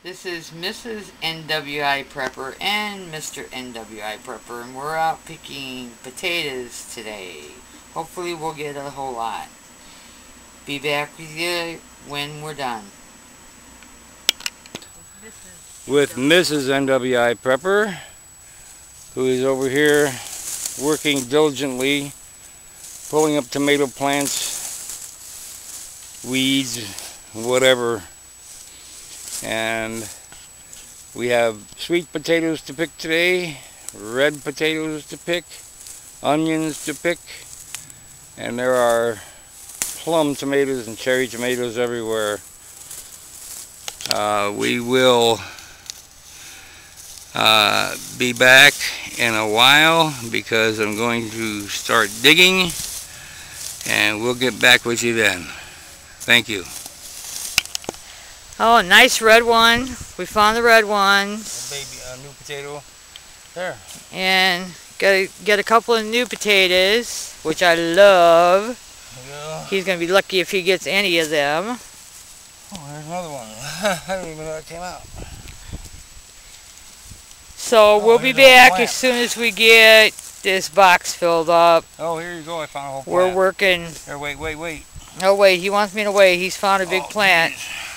This is Mrs. NWI Prepper and Mr. NWI Prepper, and we're out picking potatoes today. Hopefully we'll get a whole lot. Be back with you when we're done. With Mrs. NWI Prepper, who is over here working diligently, pulling up tomato plants, weeds, whatever. And we have sweet potatoes to pick today, red potatoes to pick, onions to pick, and there are plum tomatoes and cherry tomatoes everywhere. We will be back in a while because I'm going to start digging, and we'll get back with you then. Thank you. Oh, a nice red one. We found the red ones. Baby, new potato. There. And get a couple of new potatoes, which I love. Yeah. He's going to be lucky if he gets any of them. Oh, there's another one. I didn't even know that came out. So we'll be back as soon as we get this box filled up. Oh, here you go. I found a whole plant. We're working. Here, wait. Oh, wait. He wants me to wait. He's found a big plant. Geez.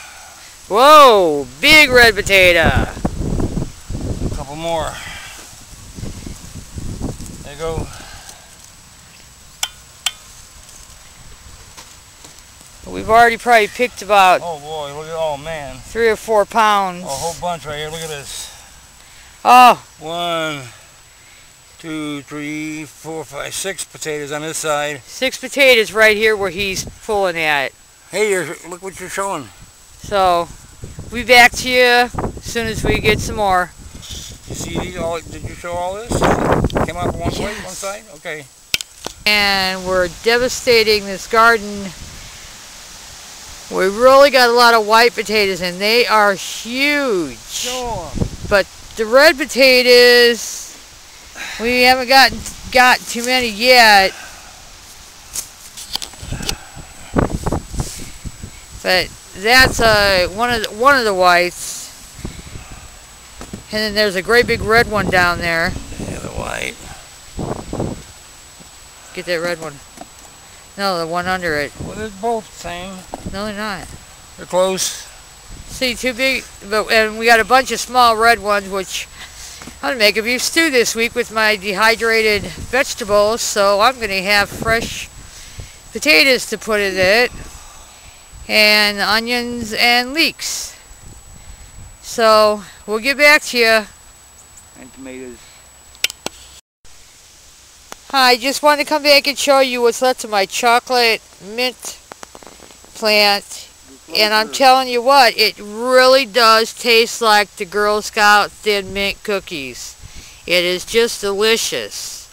Whoa, big red potato. A couple more. There you go. We've already probably picked about, oh boy, look at, oh man, 3 or 4 pounds. A whole bunch right here. Look at this. Oh. 1, 2, 3, 4, 5, 6 potatoes on this side. 6 potatoes right here where he's pulling at. Hey, look what you're showing. So, we'll be back to you as soon as we get some more. You see these all? Did you show all this? Came out from one plate, one side? Okay. And we're devastating this garden. We really got a lot of white potatoes and they are huge. Show 'em. But the red potatoes, we haven't got too many yet. But that's one of the whites, and then there's a great big red one down there. Yeah, the white. Get that red one. No, the one under it. Well, they're both the same. No, they're not. They're close. See, too big, and we got a bunch of small red ones, which I'm gonna make a beef stew this week with my dehydrated vegetables. So I'm gonna have fresh potatoes to put in it, and onions and leeks. So we'll get back to you. And tomatoes. Hi, just wanted to come back and show you what's left of my chocolate mint plant. And I'm telling you what, it really does taste like the Girl Scout Thin Mint cookies. It is just delicious.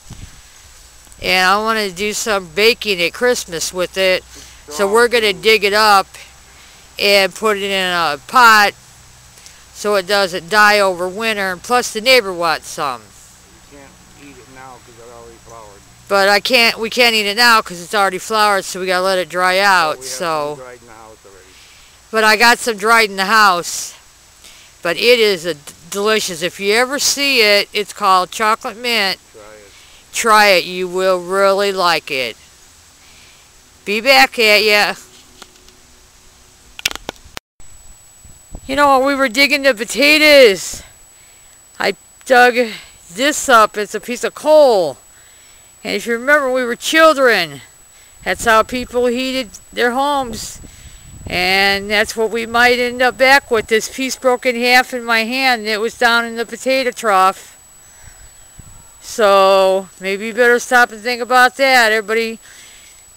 And I want to do some baking at Christmas with it. So we're going to dig it up and put it in a pot so it doesn't die over winter. And plus the neighbor wants some. You can't eat it now because it's already floured. But we can't eat it now because it's already floured, so we got to let it dry out. We have so. dried in the house already. But I got some dried in the house. But it is delicious. If you ever see it, it's called chocolate mint. Try it. You will really like it. Be back at ya. You know, while we were digging the potatoes, I dug this up. It's a piece of coal. And if you remember, when we were children, that's how people heated their homes. And that's what we might end up back with. This piece broke in half in my hand, and it was down in the potato trough. So maybe you better stop and think about that. Everybody,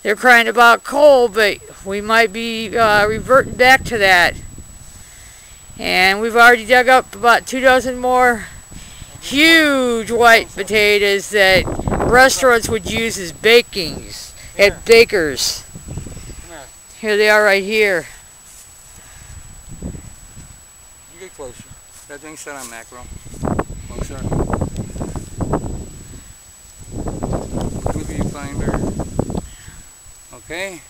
they're crying about coal, but we might be reverting back to that. And we've already dug up about 2 dozen more huge white potatoes that restaurants would use as bakings at bakers. Here they are right here. You get closer. That thing's set on macro. Closer. Look at you finder. Okay.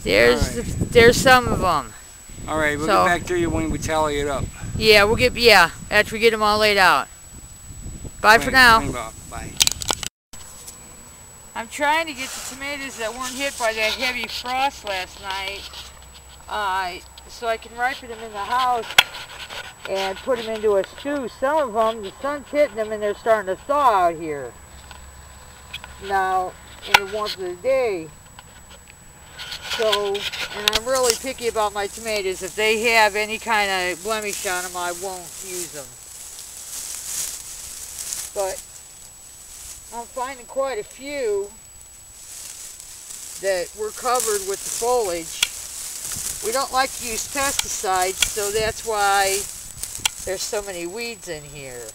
There's some of them. All right, we'll So, get back to you when we tally it up. Yeah, after we get them all laid out. Bye for now. Bye. I'm trying to get the tomatoes that weren't hit by that heavy frost last night, so I can ripen them in the house and put them into a stew. Some of them, the sun's hitting them and they're starting to thaw out here now in the warmth of the day. So, and I'm really picky about my tomatoes. If they have any kind of blemish on them, I won't use them. But I'm finding quite a few that were covered with the foliage. We don't like to use pesticides, so that's why there's so many weeds in here.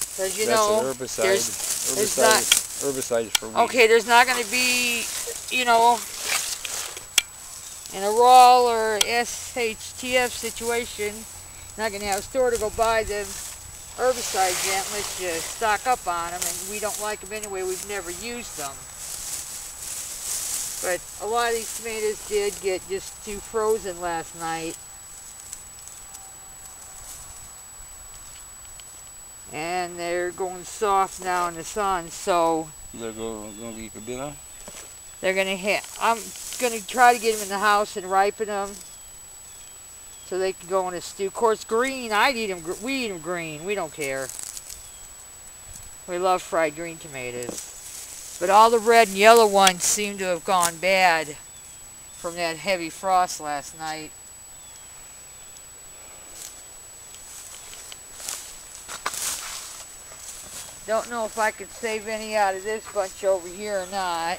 Because you know, herbicides for weeds. Okay, there's not going to be, you know, in a raw or SHTF situation, not going to have a store to go buy them herbicides yet unless you stock up on them, and we don't like them anyway. We've never used them. But a lot of these tomatoes did get just too frozen last night. And they're going soft now in the sun, so they're going to eat for dinner? They're going to I'm going to try to get them in the house and ripen them so they can go in a stew. Of course, green, we eat them green. We don't care. We love fried green tomatoes. But all the red and yellow ones seem to have gone bad from that heavy frost last night. Don't know if I could save any out of this bunch over here or not.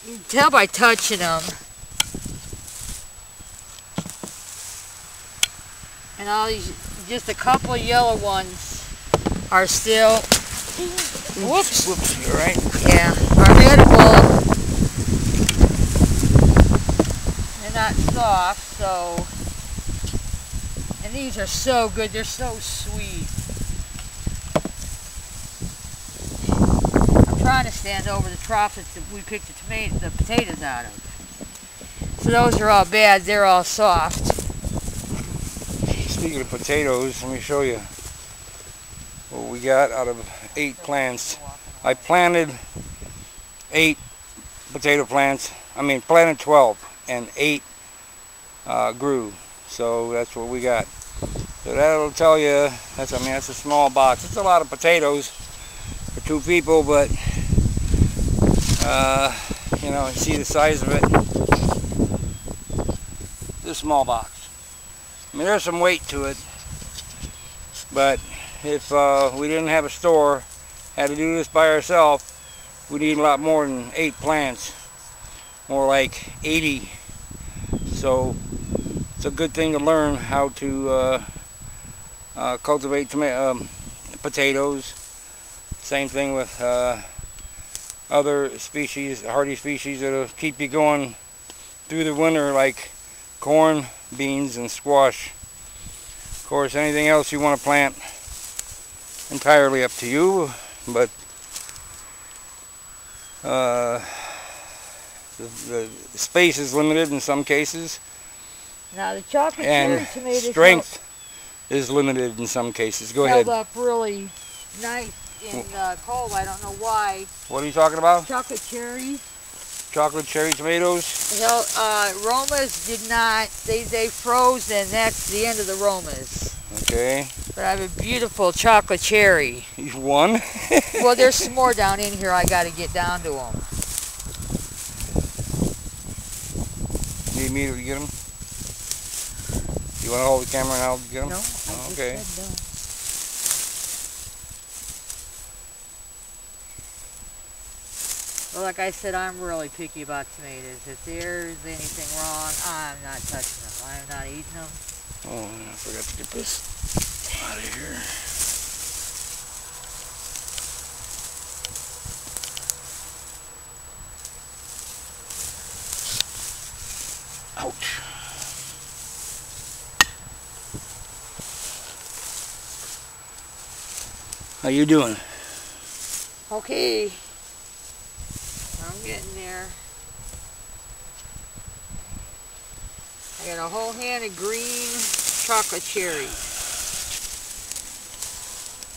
You can tell by touching them. And all these, just a couple of yellow ones are still, whoops, you all right? Yeah, are edible. They're not soft, so. And these are so good, they're so sweet. I'm trying to stand over the trough that we picked the potatoes out of. So those are all bad, they're all soft. Speaking of potatoes, let me show you what we got out of 8 plants. I planted 8 potato plants, planted 12 and 8 grew. So that's what we got. So that'll tell you, that's a small box. It's a lot of potatoes for 2 people, but you know, you see the size of it. This small box. There's some weight to it, but if we didn't have a store, had to do this by ourselves, we need a lot more than 8 plants, more like 80. So it's a good thing to learn how to cultivate potatoes. Same thing with other species, hardy species that'll keep you going through the winter, like corn, beans, and squash. Of course, anything else you want to plant, entirely up to you, but the space is limited in some cases. Now the chocolate and cherry tomatoes strength is limited in some cases. Go ahead. Held up really nice in cold. I don't know why. What are you talking about? Chocolate cherries. Chocolate cherry tomatoes? Romas did not. They froze, and that's the end of the Romas. Okay. But I have a beautiful chocolate cherry. One? Well, there's some more down in here. I got to get down to them. You immediately get them? You want to hold the camera and I'll get them? No. Okay. Well, like I said, I'm really picky about tomatoes. If there's anything wrong, I'm not touching them. I'm not eating them. Oh, I forgot to get this out of here. Ouch. How you doing? Okay. I'm getting there. I got a whole hand of green chocolate cherries.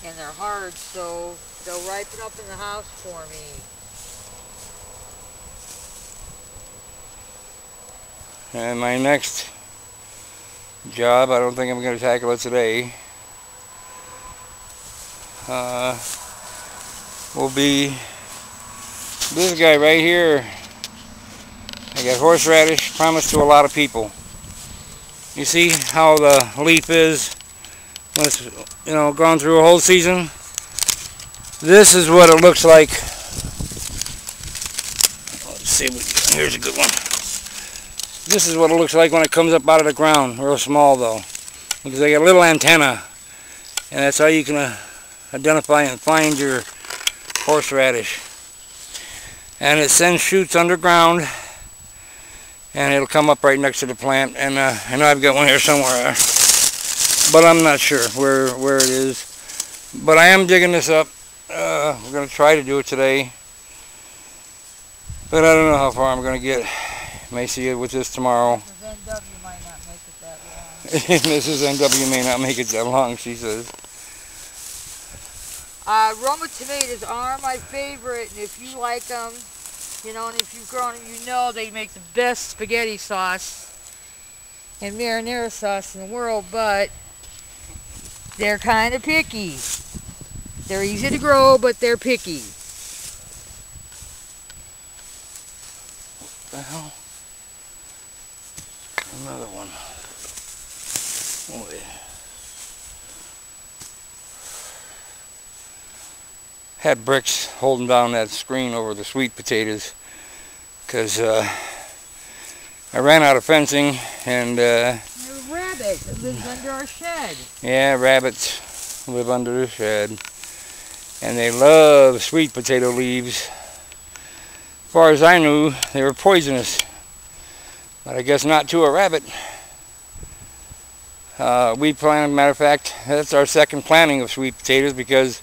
And they're hard, so they'll ripen up in the house for me. And my next job, I don't think I'm going to tackle it today, will be this guy right here. I got horseradish, promised to a lot of people. You see how the leaf is when it's, you know, gone through a whole season? This is what it looks like. Let's see, here's a good one. This is what it looks like when it comes up out of the ground. Real small though, because they got a little antenna, and that's how you can identify and find your horseradish. And it sends shoots underground, and it'll come up right next to the plant. And I know I've got one here somewhere, but I'm not sure where it is. But I am digging this up. We're going to try to do it today, but I don't know how far I'm going to get. May see it with this tomorrow. Mrs. NW might not make it that long. Mrs. NW may not make it that long, she says. Roma tomatoes are my favorite, and if you like them, you know, and if you've grown them, you know they make the best spaghetti sauce and marinara sauce in the world, but they're kind of picky. They're easy to grow, but they're picky. What the hell? Another one. Oh, yeah. Had bricks holding down that screen over the sweet potatoes because I ran out of fencing, and There's a rabbit that lives under our shed. yeah, rabbits live under the shed, and they love sweet potato leaves. As far as I knew, they were poisonous, but I guess not to a rabbit. We planted, matter of fact, that's our second planting of sweet potatoes, because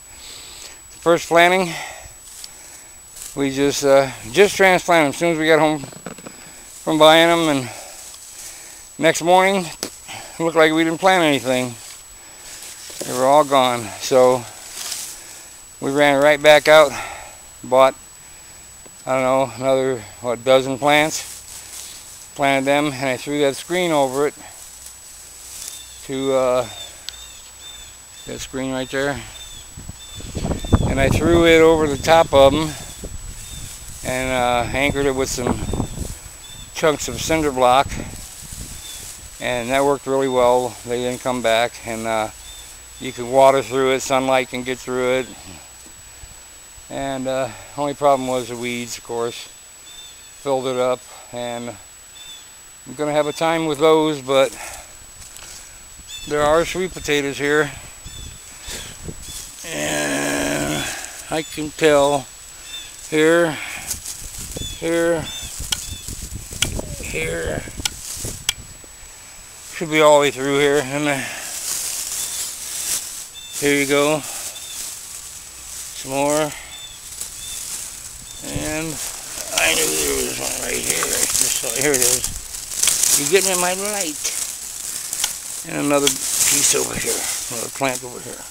the first planting we just transplanted them as soon as we got home from buying them, and next morning it looked like we didn't plant anything. They were all gone. So we ran right back out, bought, I don't know, another, what, dozen plants, planted them, and I threw that screen over it to that screen right there, and I threw it over the top of them and anchored it with some chunks of cinder block, and that worked really well. They didn't come back, and you could water through it, sunlight can get through it, and only problem was the weeds, of course, filled it up. And I'm gonna have a time with those, but there are sweet potatoes here, and I can tell here, should be all the way through here, and here you go, some more, and I knew there was one right here. Here it is. You're getting in my light. And another piece over here, another plant over here.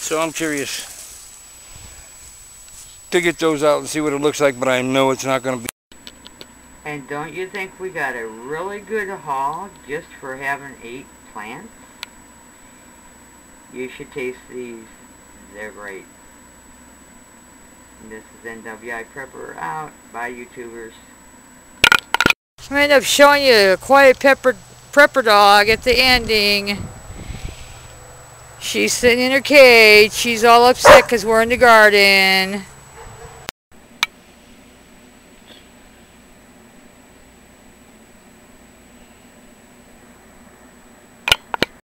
So I'm curious to get those out and see what it looks like, but I know it's not going to be. And don't you think we got a really good haul just for having 8 plants? You should taste these. They're great. And this is MRSNWIPrepper out. Bye, YouTubers. I'm going to end up showing you a quiet prepper dog at the ending. She's sitting in her cage. She's all upset because we're in the garden.